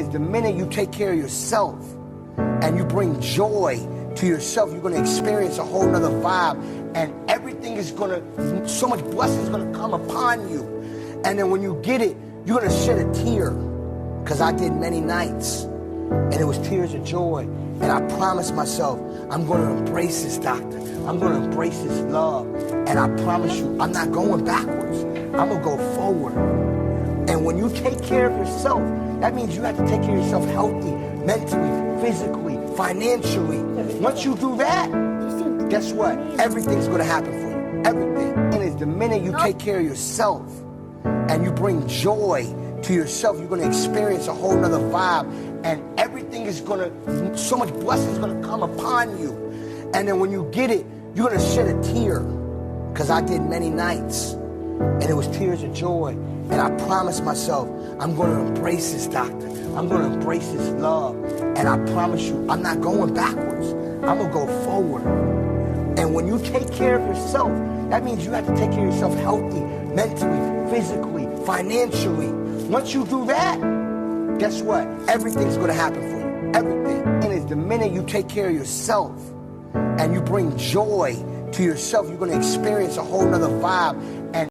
is the minute you take care of yourself and you bring joy to yourself, you're going to experience a whole nother vibe, and everything is going to, so much blessing is going to come upon you. And then when you get it, you're going to shed a tear, because I did many nights, and it was tears of joy. And I promised myself, I'm going to embrace this, doctor. I'm going to embrace this love. And I promise you, I'm not going backwards. I'm going to go forward. And when you take care of yourself, that means you have to take care of yourself healthy, mentally, physically, financially. Once you do that, guess what? Everything's going to happen for you. Everything. And it's the minute you take care of yourself and you bring joy to yourself, you're going to experience a whole nother vibe, and everything is going to, so much blessing is going to come upon you. And then when you get it, you're going to shed a tear, because I did many nights, and it was tears of joy. And I promised myself, I'm going to embrace this, doctor. I'm going to embrace this love. And I promise you, I'm not going backwards. I'm going to go forward. And when you take care of yourself, that means you have to take care of yourself healthy, mentally, physically, financially. Once you do that, guess what? Everything's going to happen for you. Everything. And it's the minute you take care of yourself and you bring joy to yourself, you're going to experience a whole nother vibe. And